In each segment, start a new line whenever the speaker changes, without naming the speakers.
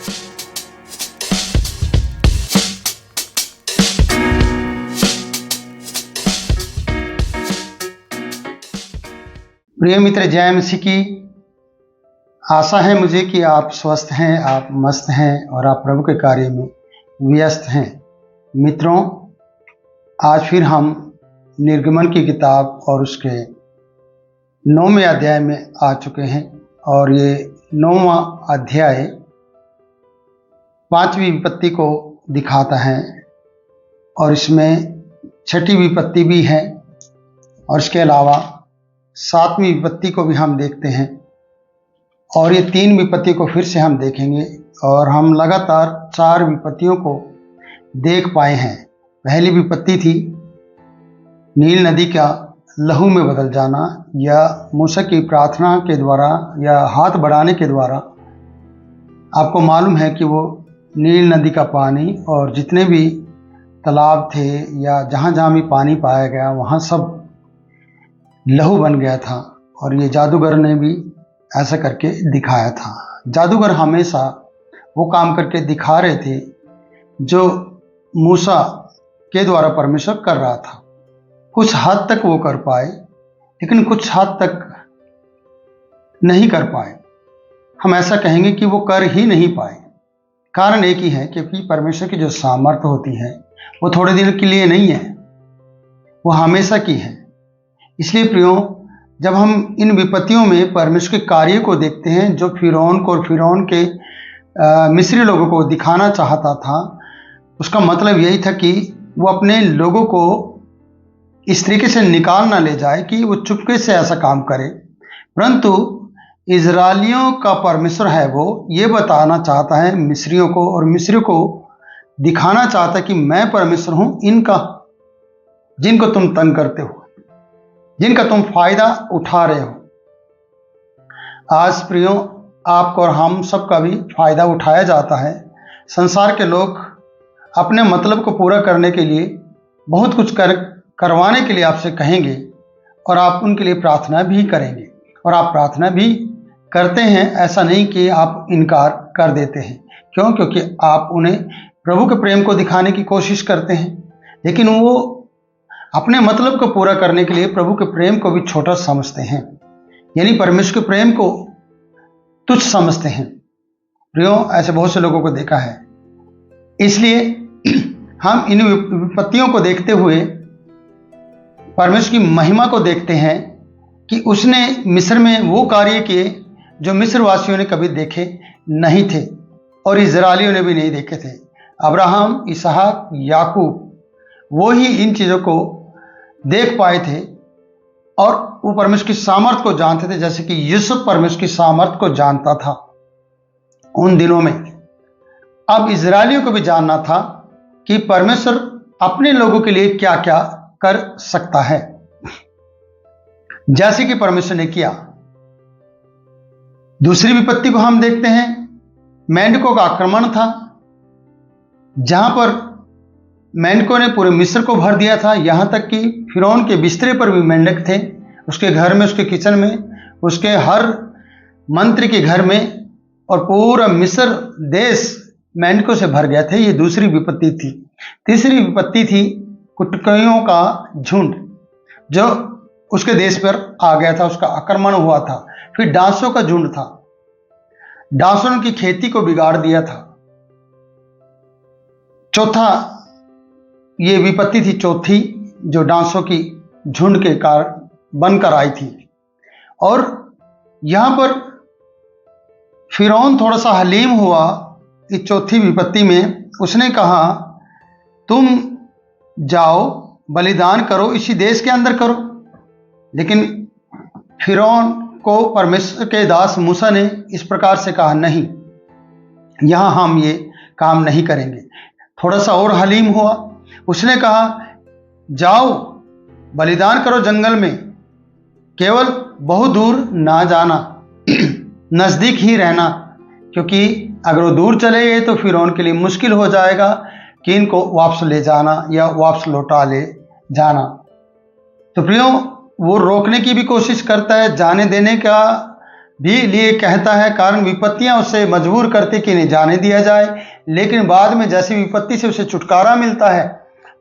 प्रिय मित्र, जय मसीह की। आशा है मुझे कि आप स्वस्थ हैं, आप मस्त हैं और आप प्रभु के कार्य में व्यस्त हैं। मित्रों, आज फिर हम निर्गमन की किताब और उसके 9वें अध्याय में आ चुके हैं और ये 9वां अध्याय 5वीं विपत्ति को दिखाता है और इसमें 6ठी विपत्ति भी है और इसके अलावा 7वीं विपत्ति को भी हम देखते हैं और ये 3 विपत्ति को फिर से हम देखेंगे और हम लगातार 4 विपत्तियों को देख पाए हैं। पहली विपत्ति थी नील नदी का लहू में बदल जाना, या मूसा की प्रार्थना के द्वारा या हाथ बढ़ाने के द्वारा। आपको मालूम है कि वो नील नदी का पानी और जितने भी तालाब थे या जहाँ जहाँ भी पानी पाया गया वहाँ सब लहू बन गया था और ये जादूगर ने भी ऐसा करके दिखाया था। जादूगर हमेशा वो काम करके दिखा रहे थे जो मूसा के द्वारा परमेश्वर कर रहा था। कुछ हद तक वो कर पाए लेकिन कुछ हद तक नहीं कर पाए। हम ऐसा कहेंगे कि वो कर ही नहीं पाए। कारण एक ही है, क्योंकि परमेश्वर की जो सामर्थ्य होती है वो थोड़े दिन के लिए नहीं है, वो हमेशा की है। इसलिए प्रियो, जब हम इन विपत्तियों में परमेश्वर के कार्य को देखते हैं जो फिरौन को और फिरौन के मिस्री लोगों को दिखाना चाहता था, उसका मतलब यही था कि वो अपने लोगों को इस तरीके से निकाल ना ले जाए कि वो चुपके से ऐसा काम करे, परंतु इजरायलियों का परमेश्वर है वो ये बताना चाहता है मिस्रियों को, और मिस्रियों को दिखाना चाहता है कि मैं परमेश्वर हूं इनका, जिनको तुम तंग करते हो, जिनका तुम फायदा उठा रहे हो। आज प्रियो, आपको और हम सबका भी फायदा उठाया जाता है। संसार के लोग अपने मतलब को पूरा करने के लिए बहुत कुछ करवाने के लिए आपसे कहेंगे और आप उनके लिए प्रार्थना भी करेंगे और आप प्रार्थना भी करते हैं। ऐसा नहीं कि आप इनकार कर देते हैं। क्यों? क्योंकि आप उन्हें प्रभु के प्रेम को दिखाने की कोशिश करते हैं, लेकिन वो अपने मतलब को पूरा करने के लिए प्रभु के प्रेम को भी छोटा समझते हैं, यानी परमेश्वर के प्रेम को तुच्छ समझते हैं। प्रियो, ऐसे बहुत से लोगों को देखा है। इसलिए हम इन विपत्तियों को देखते हुए परमेश्वर की महिमा को देखते हैं कि उसने मिस्र में वो कार्य किए जो मिस्र वासियों ने कभी देखे नहीं थे और इजरायलियों ने भी नहीं देखे थे। अब्राहम, इसहाक, याकूब वो ही इन चीज़ों को देख पाए थे और वो परमेश्वर की सामर्थ को जानते थे, जैसे कि यूसुफ परमेश्वर की सामर्थ को जानता था उन दिनों में। अब इजरायलियों को भी जानना था कि परमेश्वर अपने लोगों के लिए क्या क्या कर सकता है, जैसे कि परमेश्वर ने किया। दूसरी विपत्ति को हम देखते हैं, मेंढकों का आक्रमण था, जहां पर मेंढकों ने पूरे मिस्र को भर दिया था। यहां तक कि फिरौन के बिस्तरे पर भी मेंढक थे, उसके घर में, उसके किचन में, उसके हर मंत्री के घर में, और पूरा मिस्र देश मेंढकों से भर गया था। ये दूसरी विपत्ति थी। तीसरी विपत्ति थी कुटकुइयों का झुंड जो उसके देश पर आ गया था, उसका आक्रमण हुआ था। फिर डांसों का झुंड था, डांसों ने की खेती को बिगाड़ दिया था। चौथा ये विपत्ति थी, चौथी, जो डांसों की झुंड के कारण बनकर आई थी। और यहां पर फिरौन थोड़ा सा हलीम हुआ इस चौथी विपत्ति में। उसने कहा तुम जाओ बलिदान करो, इसी देश के अंदर करो। लेकिन फिरौन को परमेश्वर के दास मूसा ने इस प्रकार से कहा, नहीं, यहां हम ये काम नहीं करेंगे। थोड़ा सा और हलीम हुआ, उसने कहा जाओ बलिदान करो जंगल में, केवल बहुत दूर ना जाना, नजदीक ही रहना, क्योंकि अगर वो दूर चले गए तो फिर उनके लिए मुश्किल हो जाएगा कि इनको वापस ले जाना या वापस लौटा ले जाना। तो प्रियो, वो रोकने की भी कोशिश करता है, जाने देने का भी लिए कहता है, कारण विपत्तियां उसे मजबूर करती कि नहीं जाने दिया जाए, लेकिन बाद में जैसी विपत्ति से उसे छुटकारा मिलता है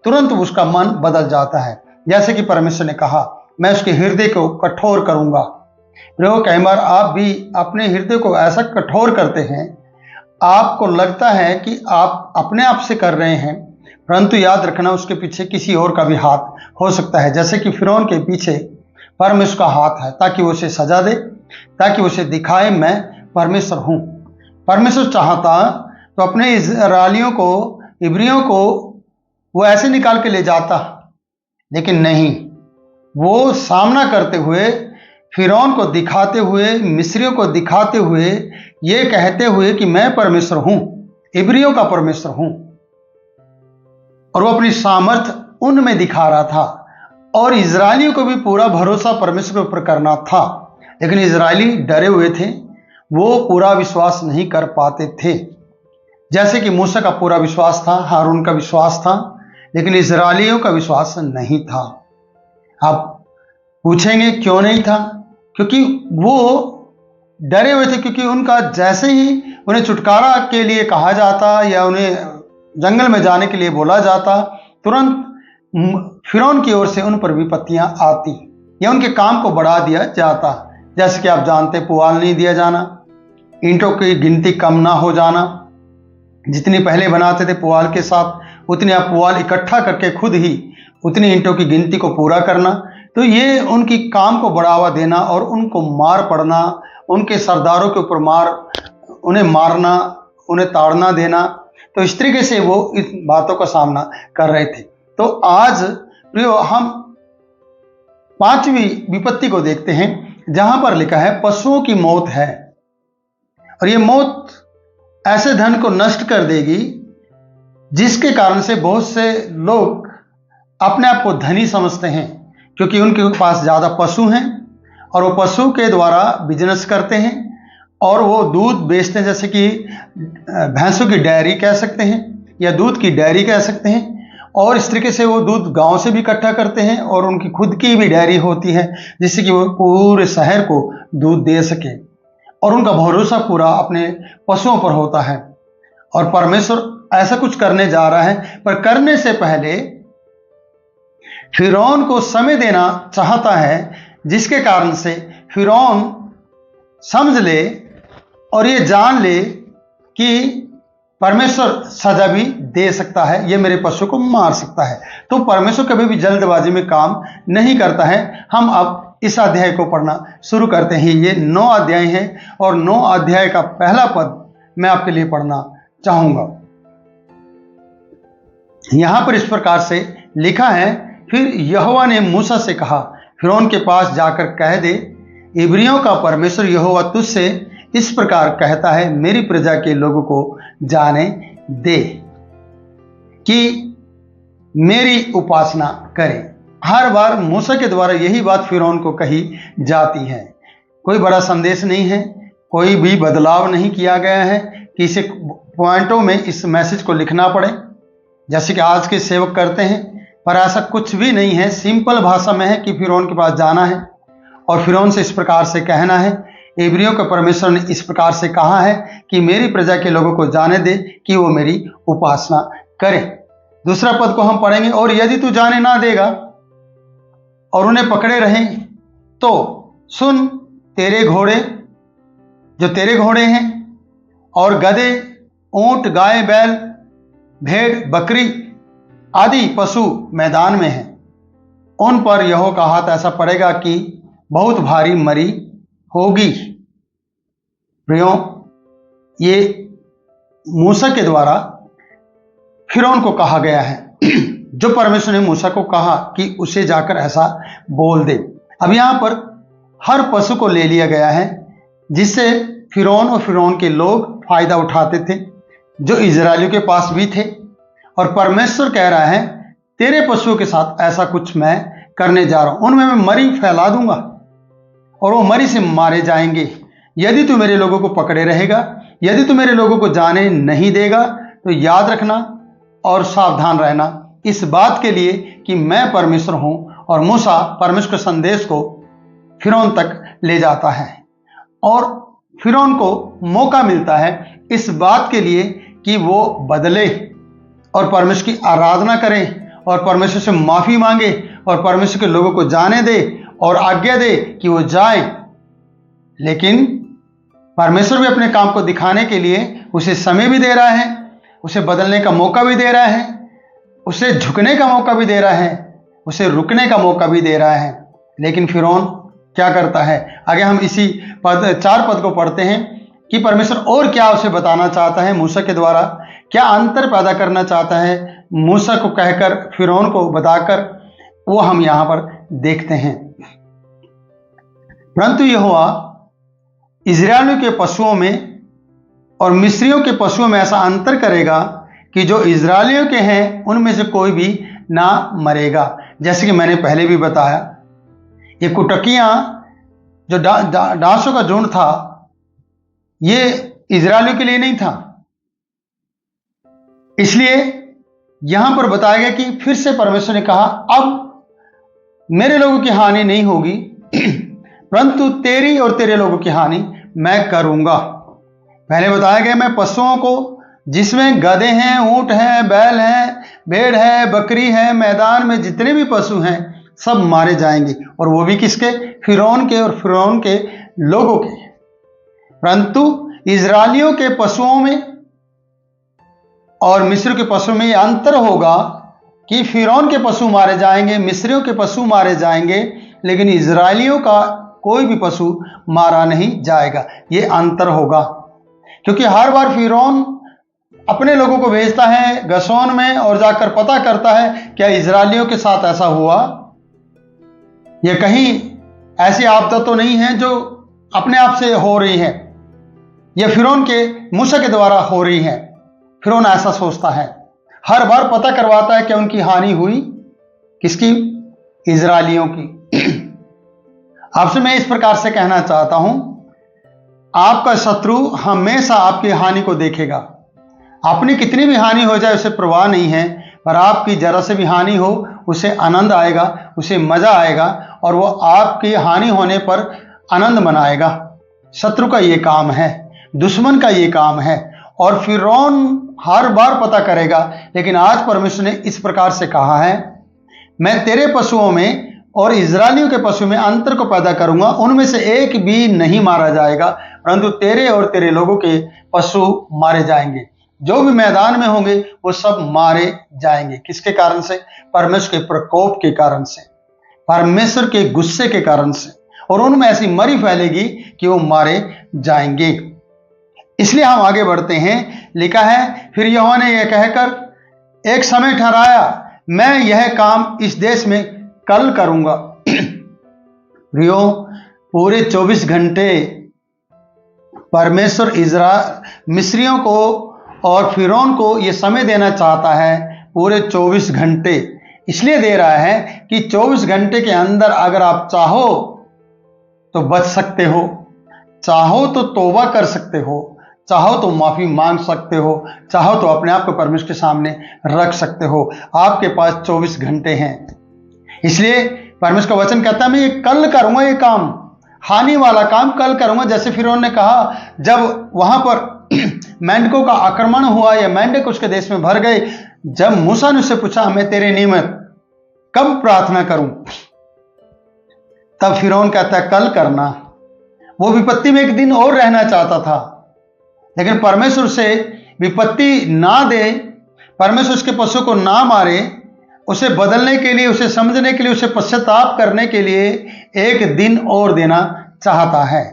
तुरंत उसका मन बदल जाता है। जैसे कि परमेश्वर ने कहा, मैं उसके हृदय को कठोर करूंगा। कई बार आप भी अपने हृदय को ऐसा कठोर करते हैं, आपको लगता है कि आप अपने आप से कर रहे हैं, परंतु याद रखना उसके पीछे किसी और का भी हाथ हो सकता है। जैसे कि फिरौन के पीछे परमेश्वर का हाथ है, ताकि वो उसे सजा दे, ताकि उसे दिखाए मैं परमेश्वर हूं। परमेश्वर चाहता तो अपने इस्राएलियों को, इब्रियों को वो ऐसे निकाल के ले जाता, लेकिन नहीं, वो सामना करते हुए, फिरौन को दिखाते हुए, मिस्रियों को दिखाते हुए, ये कहते हुए कि मैं परमेश्वर हूं, इब्रियों का परमेश्वर हूं, और वो अपनी सामर्थ उनमें दिखा रहा था। और इजरायलियों को भी पूरा भरोसा परमेश्वर के ऊपर करना था, लेकिन इजरायली डरे हुए थे, वो पूरा विश्वास नहीं कर पाते थे। जैसे कि मूसा का पूरा विश्वास था, हारून का विश्वास था, लेकिन इजरायलियों का विश्वास नहीं था। आप पूछेंगे क्यों नहीं था? क्योंकि वो डरे हुए थे, क्योंकि उनका जैसे ही उन्हें छुटकारा के लिए कहा जाता या उन्हें जंगल में जाने के लिए बोला जाता, तुरंत फिरौन की ओर से उन पर विपत्तियां आती या उनके काम को बढ़ा दिया जाता। जैसे कि आप जानते, पुआल नहीं दिया जाना, ईंटों की गिनती कम ना हो जाना, जितनी पहले बनाते थे पुआल के साथ उतनी आप पुआल इकट्ठा करके खुद ही उतनी ईंटों की गिनती को पूरा करना। तो ये उनकी काम को बढ़ावा देना और उनको मार पड़ना, उनके सरदारों के ऊपर उन्हें मारना, उन्हें ताड़ना देना। तो इस तरीके से वो इस बातों का सामना कर रहे थे। तो आज प्रियो, हम 5वीं विपत्ति को देखते हैं, जहां पर लिखा है पशुओं की मौत है। और ये मौत ऐसे धन को नष्ट कर देगी जिसके कारण से बहुत से लोग अपने आप को धनी समझते हैं, क्योंकि उनके पास ज़्यादा पशु हैं और वो पशु के द्वारा बिजनेस करते हैं और वो दूध बेचते हैं। जैसे कि भैंसों की डेयरी कह सकते हैं या दूध की डेयरी कह सकते हैं, और इस तरीके से वो दूध गांव से भी इकट्ठा करते हैं और उनकी खुद की भी डेयरी होती है, जिससे कि वो पूरे शहर को दूध दे सके, और उनका भरोसा पूरा अपने पशुओं पर होता है। और परमेश्वर ऐसा कुछ करने जा रहा है, पर करने से पहले फिरौन को समय देना चाहता है, जिसके कारण से फिरौन समझ ले और ये जान ले कि परमेश्वर सजा भी दे सकता है, ये मेरे पशु को मार सकता है। तो परमेश्वर कभी भी जल्दबाजी में काम नहीं करता है। हम अब इस अध्याय को पढ़ना शुरू करते हैं। ये 9 अध्याय हैं और 9 अध्याय का पहला पद मैं आपके लिए पढ़ना चाहूंगा। यहां पर इस प्रकार से लिखा है, फिर यहोवा ने मूसा से कहा, फिरौन के पास जाकर कह दे, इब्रियों का परमेश्वर यहोवा तुझसे इस प्रकार कहता है, मेरी प्रजा के लोगों को जाने दे कि मेरी उपासना करें। हर बार मूसा के द्वारा यही बात फिरौन को कही जाती है। कोई बड़ा संदेश नहीं है, कोई भी बदलाव नहीं किया गया है कि इसे पॉइंटों में इस मैसेज को लिखना पड़े जैसे कि आज के सेवक करते हैं, पर ऐसा कुछ भी नहीं है। सिंपल भाषा में है कि फिरौन के पास जाना है और फिरौन से इस प्रकार से कहना है, इब्रियों के परमेश्वर ने इस प्रकार से कहा है कि मेरी प्रजा के लोगों को जाने दे कि वो मेरी उपासना करें। दूसरा पद को हम पढ़ेंगे, और यदि तू जाने ना देगा और उन्हें पकड़े रहें तो सुन, तेरे घोड़े जो तेरे घोड़े हैं और गधे, ऊंट, गाय, बैल, भेड़, बकरी आदि पशु मैदान में हैं, उन पर यहोवा का हाथ ऐसा पड़ेगा कि बहुत भारी मरी होगी। प्रियों, ये मूसा के द्वारा फिरौन को कहा गया है, जो परमेश्वर ने मूसा को कहा कि उसे जाकर ऐसा बोल दे। अब यहां पर हर पशु को ले लिया गया है, जिससे फिरौन और फिरौन के लोग फायदा उठाते थे, जो इजरायलियों के पास भी थे। और परमेश्वर कह रहा है, तेरे पशुओं के साथ ऐसा कुछ मैं करने जा रहा हूं, उनमें मैं मरी फैला दूंगा और वो मरी से मारे जाएंगे। यदि तू मेरे लोगों को पकड़े रहेगा, यदि तू मेरे लोगों को जाने नहीं देगा, तो याद रखना और सावधान रहना इस बात के लिए कि मैं परमेश्वर हूं। और मूसा परमेश्वर के संदेश को फिरौन तक ले जाता है और फिरौन को मौका मिलता है इस बात के लिए कि वो बदले और परमेश्वर की आराधना करे और परमेश्वर से माफ़ी मांगे और परमेश्वर के लोगों को जाने दे और आज्ञा दे कि वो जाए। लेकिन परमेश्वर भी अपने काम को दिखाने के लिए उसे समय भी दे रहा है, उसे बदलने का मौका भी दे रहा है, उसे झुकने का मौका भी दे रहा है, उसे रुकने का मौका भी दे रहा है। लेकिन फिरौन क्या करता है? आगे हम इसी 4 पद को पढ़ते हैं कि परमेश्वर और क्या उसे बताना चाहता है मूसा के द्वारा, क्या अंतर पैदा करना चाहता है मूसा को कहकर, फिरौन को बताकर, वो हम यहां पर देखते हैं। परंतु यहोवा इजरायलियों के पशुओं में और मिस्रियों के पशुओं में ऐसा अंतर करेगा कि जो इजरायलियों के हैं उनमें से कोई भी ना मरेगा। जैसे कि मैंने पहले भी बताया, ये कुटकियां जो डांसों का झुंड था, ये इजरायलियों के लिए नहीं था। इसलिए यहां पर बताया गया कि फिर से परमेश्वर ने कहा, अब मेरे लोगों की हानि नहीं होगी, परंतु तेरी और तेरे लोगों की हानि मैं करूंगा। पहले बताया गया, मैं पशुओं को जिसमें गधे हैं, ऊंट हैं, बैल हैं, भेड़ है, बकरी है, मैदान में जितने भी पशु हैं सब मारे जाएंगे, और वो भी किसके? फिरौन के और फिरौन के लोगों के। परंतु इजरायलियों के पशुओं में और मिस्र के पशुओं में यह अंतर होगा कि फिरौन के पशु मारे जाएंगे, मिस्रियों के पशु मारे जाएंगे, लेकिन इजरायलियों का कोई भी पशु मारा नहीं जाएगा। ये अंतर होगा, क्योंकि हर बार फिरौन अपने लोगों को भेजता है गशोन में और जाकर पता करता है क्या इजरायलियों के साथ ऐसा हुआ, यह कहीं ऐसी आपदा तो नहीं है जो अपने आप से हो रही है, यह फिरौन के मूसा के द्वारा हो रही है। फिरौन ऐसा सोचता है, हर बार पता करवाता है कि उनकी हानि हुई, किसकी? इजरायलियों की। आपसे मैं इस प्रकार से कहना चाहता हूं, आपका शत्रु हमेशा आपकी हानि को देखेगा। अपनी कितनी भी हानि हो जाए उसे परवाह नहीं है, पर आपकी जरा से भी हानि हो उसे आनंद आएगा, उसे मजा आएगा, और वो आपकी हानि होने पर आनंद मनाएगा। शत्रु का ये काम है, दुश्मन का ये काम है, और फिरौन हर बार पता करेगा। लेकिन आज परमेश्वर ने इस प्रकार से कहा है, मैं तेरे पशुओं में और इजरायलियों के पशु में अंतर को पैदा करूंगा, उनमें से एक भी नहीं मारा जाएगा, परंतु तेरे और तेरे लोगों के पशु मारे जाएंगे। जो भी मैदान में होंगे वो सब मारे जाएंगे। किसके कारण से? परमेश्वर के प्रकोप के कारण से, परमेश्वर के गुस्से के कारण से, और उनमें ऐसी मरी फैलेगी कि वो मारे जाएंगे। इसलिए हम आगे बढ़ते हैं। लिखा है, फिर यहोवा ने यह कहकर एक समय ठहराया, मैं यह काम इस देश में कल करूंगा। प्रियो, पूरे 24 घंटे परमेश्वर मिस्रियों को और फिरौन को यह समय देना चाहता है, पूरे 24 घंटे। इसलिए दे रहा है कि 24 घंटे के अंदर अगर आप चाहो तो बच सकते हो, चाहो तो तौबा कर सकते हो, चाहो तो माफी मांग सकते हो, चाहो तो अपने आप को परमेश्वर के सामने रख सकते हो। आपके पास 24 घंटे हैं। इसलिए परमेश्वर का वचन कहता है, मैं ये कल करूंगा, ये काम, हानि वाला काम कल करूंगा। जैसे फिरौन ने कहा, जब वहां पर मेंढकों का आक्रमण हुआ या मेंढक उसके देश में भर गए, जब मूसा ने उससे पूछा, मैं तेरे निमित्त कब प्रार्थना करूं, तब फिरौन कहता है कल करना। वो विपत्ति में एक दिन और रहना चाहता था, लेकिन परमेश्वर से विपत्ति ना दे, परमेश्वर उसके पशु को ना मारे, उसे बदलने के लिए, उसे समझने के लिए, उसे पश्चाताप करने के लिए एक दिन और देना चाहता है।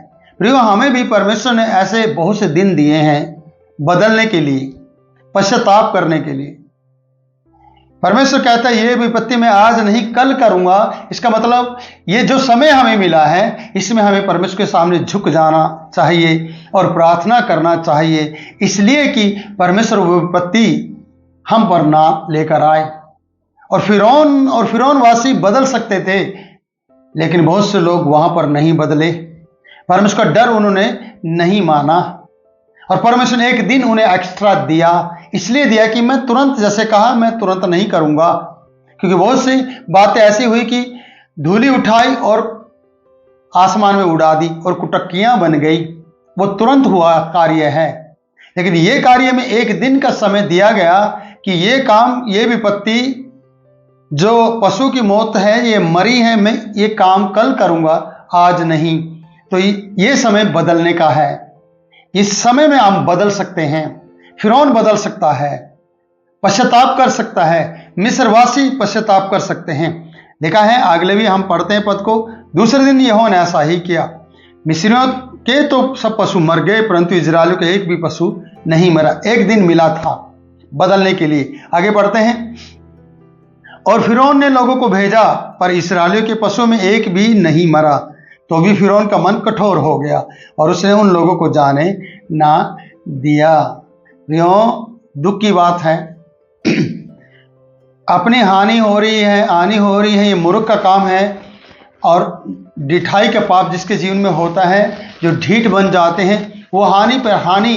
प्रियो, हमें भी परमेश्वर ने ऐसे बहुत से दिन दिए हैं बदलने के लिए, पश्चाताप करने के लिए। परमेश्वर कहता है, ये विपत्ति मैं आज नहीं कल करूंगा। इसका मतलब ये जो समय हमें मिला है, इसमें हमें परमेश्वर के सामने झुक जाना चाहिए और प्रार्थना करना चाहिए, इसलिए कि परमेश्वर वो विपत्ति हम पर ना लेकर आए। और फिरौन वासी बदल सकते थे, लेकिन बहुत से लोग वहां पर नहीं बदले। परमेश्वर का डर उन्होंने नहीं माना, और परमेश्वर ने एक दिन उन्हें एक्स्ट्रा दिया। इसलिए दिया कि मैं तुरंत, जैसे कहा, मैं तुरंत नहीं करूंगा, क्योंकि बहुत सी बातें ऐसी हुई कि धूली उठाई और आसमान में उड़ा दी और कुटक्कियां बन गई। वो तुरंत हुआ कार्य है। लेकिन ये कार्य में एक दिन का समय दिया गया कि ये काम, ये विपत्ति, जो पशु की मौत है, ये मरी है, मैं ये काम कल करूंगा, आज नहीं। तो ये समय बदलने का है। इस समय में हम बदल सकते हैं। फिरौन बदल सकता है, पश्चाताप कर सकता है, मिस्रवासी पश्चाताप कर सकते हैं। देखा है, अगले भी हम पढ़ते हैं पद को, दूसरे दिन यहोवा ने ऐसा ही किया। मिस्रियों के तो सब पशु मर गए, परंतु इजरायलियों का एक भी पशु नहीं मरा। एक दिन मिला था बदलने के लिए। आगे पढ़ते हैं, और फिरौन ने लोगों को भेजा, पर इस्राएलियों के पशुओं में एक भी नहीं मरा। तो भी फिरौन का मन कठोर हो गया और उसने उन लोगों को जाने ना दिया। दुख की बात है, अपनी हानि हो रही है, ये मूर्ख का काम है। और ढिठाई का पाप जिसके जीवन में होता है, जो ढीठ बन जाते हैं, वो हानि पर हानि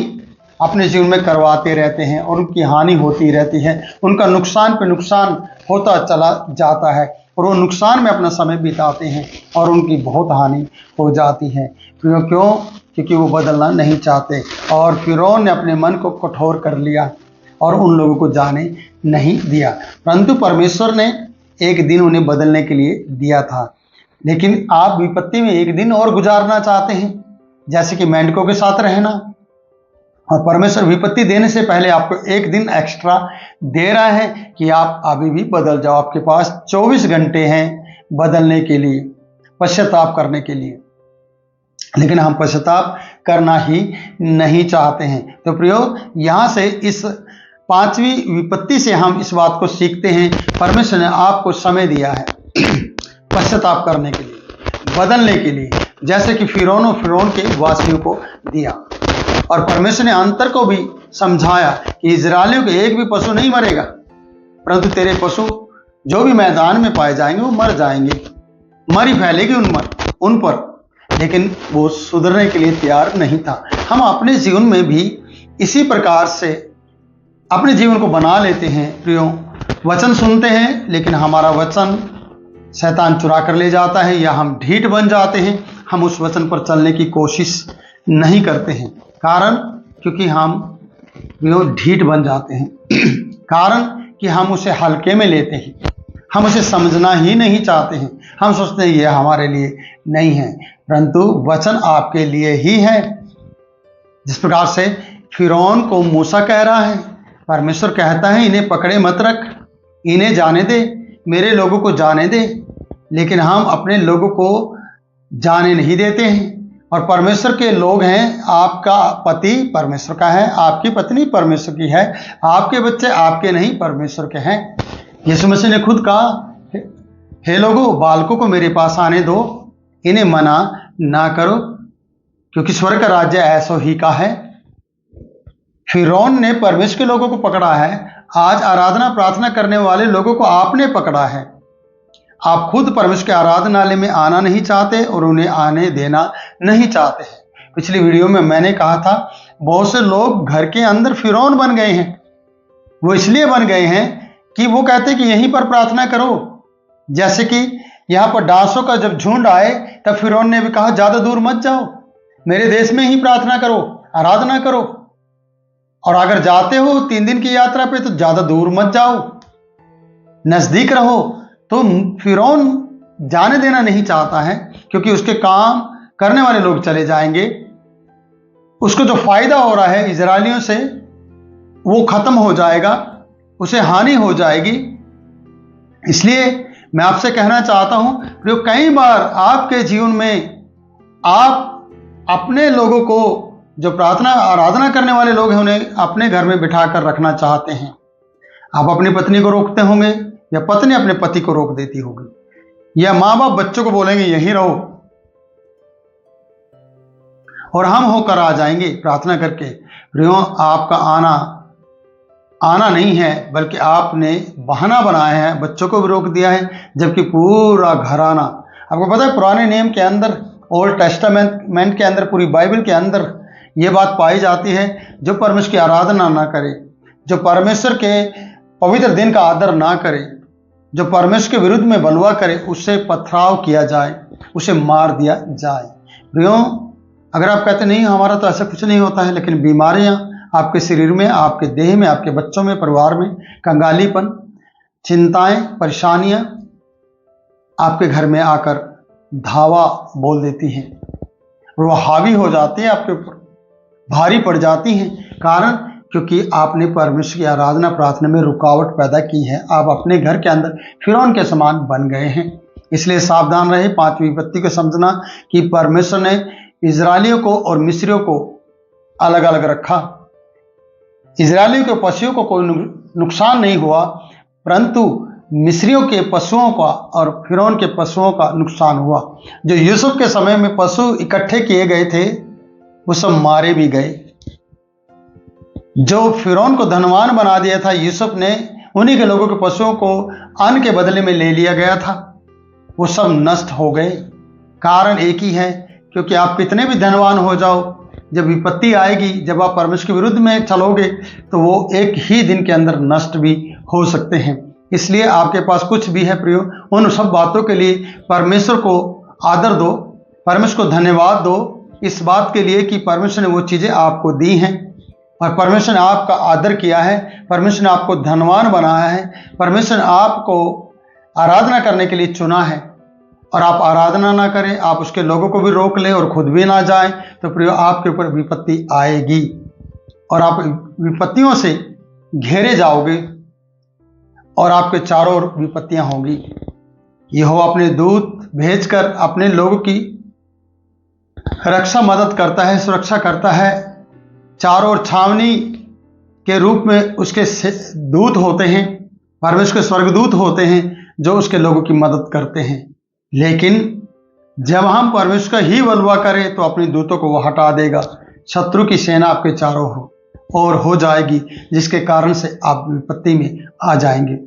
अपने जीवन में करवाते रहते हैं और उनकी हानि होती रहती है। उनका नुकसान पे नुकसान होता चला जाता है और वो नुकसान में अपना समय बिताते हैं और उनकी बहुत हानि हो जाती है। क्यों? क्योंकि वो बदलना नहीं चाहते। और फिरौन ने अपने मन को कठोर कर लिया और उन लोगों को जाने नहीं दिया। परंतु परमेश्वर ने एक दिन उन्हें बदलने के लिए दिया था। लेकिन आप विपत्ति में एक दिन और गुजारना चाहते हैं, जैसे कि मेंढकों के साथ रहना, और परमेश्वर विपत्ति देने से पहले आपको एक दिन एक्स्ट्रा दे रहा है कि आप अभी भी बदल जाओ। आपके पास 24 घंटे हैं बदलने के लिए, पश्चाताप करने के लिए। लेकिन हम पश्चाताप करना ही नहीं चाहते हैं। तो प्रियो, यहाँ से इस 5वीं विपत्ति से हम इस बात को सीखते हैं, परमेश्वर ने आपको समय दिया है पश्चाताप करने के लिए, बदलने के लिए, जैसे कि फिरौन के वासियों को दिया। और परमेश्वर ने अंतर को भी समझाया कि इजरायलियों के एक भी पशु नहीं मरेगा, परंतु तेरे पशु जो भी मैदान में पाए जाएंगे वो मर जाएंगे, मरी फैलेगी उन पर। लेकिन वो सुधरने के लिए तैयार नहीं था। हम अपने जीवन में भी इसी प्रकार से अपने जीवन को बना लेते हैं। प्रियो, वचन सुनते हैं, लेकिन हमारा वचन शैतान चुरा कर ले जाता है, या हम ढीठ बन जाते हैं। हम उस वचन पर चलने की कोशिश नहीं करते हैं। कारण क्योंकि हम ढीठ बन जाते हैं, कारण कि हम उसे हल्के में लेते हैं, हम उसे समझना ही नहीं चाहते हैं। हम सोचते हैं ये हमारे लिए नहीं है, परंतु वचन आपके लिए ही है। जिस प्रकार से फिरौन को मूसा कह रहा है, परमेश्वर कहता है इन्हें पकड़े मत रख, इन्हें जाने दे, मेरे लोगों को जाने दे। लेकिन हम अपने लोगों को जाने नहीं देते हैं। और परमेश्वर के लोग हैं, आपका पति परमेश्वर का है, आपकी पत्नी परमेश्वर की है, आपके बच्चे आपके नहीं परमेश्वर के हैं। यीशु मसीह ने खुद कहा, हे लोगों, बालकों को मेरे पास आने दो, इन्हें मना ना करो, क्योंकि स्वर्ग का राज्य ऐसो ही का है। फिरौन ने परमेश्वर के लोगों को पकड़ा है, आज आराधना प्रार्थना करने वाले लोगों को आपने पकड़ा है। आप खुद परमेश्वर के आराधनालय में आना नहीं चाहते और उन्हें आने देना नहीं चाहते हैं। पिछली वीडियो में मैंने कहा था, बहुत से लोग घर के अंदर फिरौन बन गए हैं। वो इसलिए बन गए हैं कि वो कहते कि यहीं पर प्रार्थना करो। जैसे कि यहाँ पर डांसों का जब झुंड आए, तब फिरौन ने भी कहा ज्यादा दूर मत जाओ, मेरे देश में ही प्रार्थना करो, आराधना करो। और अगर जाते हो 3 दिन की यात्रा पे, तो ज्यादा दूर मत जाओ, नजदीक रहो। तो फिरौन जाने देना नहीं चाहता है, क्योंकि उसके काम करने वाले लोग चले जाएंगे। उसको जो फायदा हो रहा है इजरायलियों से, वो खत्म हो जाएगा, उसे हानि हो जाएगी। इसलिए मैं आपसे कहना चाहता हूं, जो कई बार आपके जीवन में आप अपने लोगों को, जो प्रार्थना आराधना करने वाले लोग हैं, उन्हें अपने घर में बिठाकर रखना चाहते हैं। आप अपनी पत्नी को रोकते होंगे, या पत्नी अपने पति को रोक देती होगी, या माँ बाप बच्चों को बोलेंगे यहीं रहो, और हम होकर आ जाएंगे प्रार्थना करके। प्रियो, आपका आना नहीं है, बल्कि आपने बहाना बनाया है, बच्चों को भी रोक दिया है, जबकि पूरा घराना। आपको पता है, पुराने नियम के अंदर, ओल्ड टेस्टामेंट के अंदर, पूरी बाइबल के अंदर यह बात पाई जाती है, जो परमेश्वर की आराधना ना करे, जो परमेश्वर के पवित्र दिन का आदर ना करे, जो परमेश्वर के विरुद्ध में बलवा करे, उससे पथराव किया जाए, उसे मार दिया जाए। प्रियो, अगर आप कहते नहीं हमारा तो ऐसा कुछ नहीं होता है, लेकिन बीमारियां आपके शरीर में, आपके देह में, आपके बच्चों में, परिवार में, कंगालीपन, चिंताएं, परेशानियां आपके घर में आकर धावा बोल देती हैं और वो हावी हो जाती हैं आपके ऊपर, भारी पड़ जाती हैं। कारण क्योंकि आपने परमेश्वर की आराधना प्रार्थना में रुकावट पैदा की है। आप अपने घर के अंदर फिरौन के समान बन गए हैं। इसलिए सावधान रहे। पांचवी विपत्ति को समझना कि परमेश्वर ने इजरायलियों को और मिस्रियों को अलग अलग रखा। इजरायलियों के पशुओं को कोई नुकसान नहीं हुआ, परंतु मिस्रियों के पशुओं का और फिरौन के पशुओं का नुकसान हुआ। जो यूसुफ के समय में पशु इकट्ठे किए गए थे वो सब मारे भी गए। जो फिरौन को धनवान बना दिया था यूसुफ ने, उन्हीं के लोगों के पशुओं को अन्न के बदले में ले लिया गया था, वो सब नष्ट हो गए। कारण एक ही है, क्योंकि आप कितने भी धनवान हो जाओ, जब विपत्ति आएगी, जब आप परमेश्वर के विरुद्ध में चलोगे तो वो एक ही दिन के अंदर नष्ट भी हो सकते हैं। इसलिए आपके पास कुछ भी है प्रियो, उन सब बातों के लिए परमेश्वर को आदर दो, परमेश्वर को धन्यवाद दो, इस बात के लिए कि परमेश्वर ने वो चीज़ें आपको दी हैं और परमेश्वर ने आपका आदर किया है, परमेश्वर ने आपको धनवान बनाया है, परमेश्वर ने आपको आराधना करने के लिए चुना है। और आप आराधना ना करें, आप उसके लोगों को भी रोक लें और खुद भी ना जाएं, तो प्रियो आपके ऊपर विपत्ति आएगी और आप विपत्तियों से घेरे जाओगे और आपके चारों ओर विपत्तियां होंगी। यहोवा अपने दूत भेजकर अपने लोगों की रक्षा मदद करता है, सुरक्षा करता है। चारों ओर छावनी के रूप में उसके दूत होते हैं, परमेश्वर के स्वर्गदूत होते हैं जो उसके लोगों की मदद करते हैं। लेकिन जब हम परमेश्वर का ही बलवा करें तो अपने दूतों को वो हटा देगा। शत्रु की सेना आपके चारों ओर हो जाएगी, जिसके कारण से आप विपत्ति में आ जाएंगे।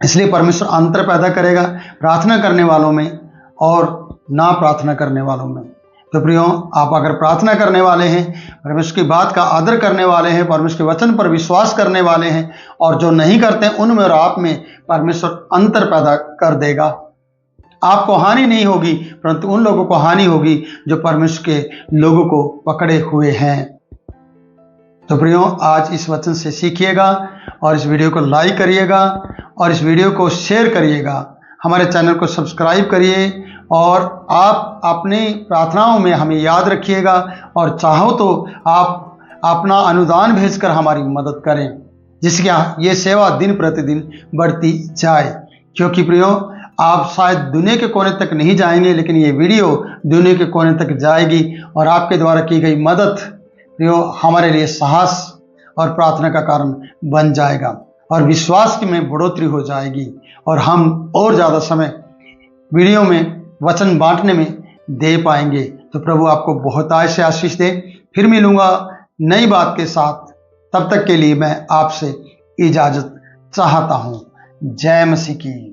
इसलिए परमेश्वर अंतर पैदा करेगा प्रार्थना करने वालों में और ना प्रार्थना करने वालों में। तो प्रियो, आप अगर प्रार्थना करने वाले हैं, परमेश्वर की बात का आदर करने वाले हैं, परमेश्वर के वचन पर विश्वास करने वाले हैं, और जो नहीं करते हैं उनमें और आप में परमेश्वर अंतर पैदा कर देगा। आपको हानि नहीं होगी, परंतु उन लोगों को हानि होगी जो परमेश्वर के लोगों को पकड़े हुए हैं। तो प्रियो, आज इस वचन से सीखिएगा और इस वीडियो को लाइक करिएगा और इस वीडियो को शेयर करिएगा। हमारे चैनल को सब्सक्राइब करिए और आप अपनी प्रार्थनाओं में हमें याद रखिएगा, और चाहो तो आप अपना अनुदान भेजकर हमारी मदद करें, जिसकी ये सेवा दिन प्रतिदिन बढ़ती जाए। क्योंकि प्रियो, आप शायद दुनिया के कोने तक नहीं जाएंगे, लेकिन ये वीडियो दुनिया के कोने तक जाएगी और आपके द्वारा की गई मदद प्रियो हमारे लिए साहस और प्रार्थना का कारण बन जाएगा और विश्वास की में बढ़ोतरी हो जाएगी, और हम और ज़्यादा समय वीडियो में वचन बांटने में दे पाएंगे। तो प्रभु आपको बहुत से आशीष दे। फिर मिलूंगा नई बात के साथ, तब तक के लिए मैं आपसे इजाज़त चाहता हूँ। जय मसीह की।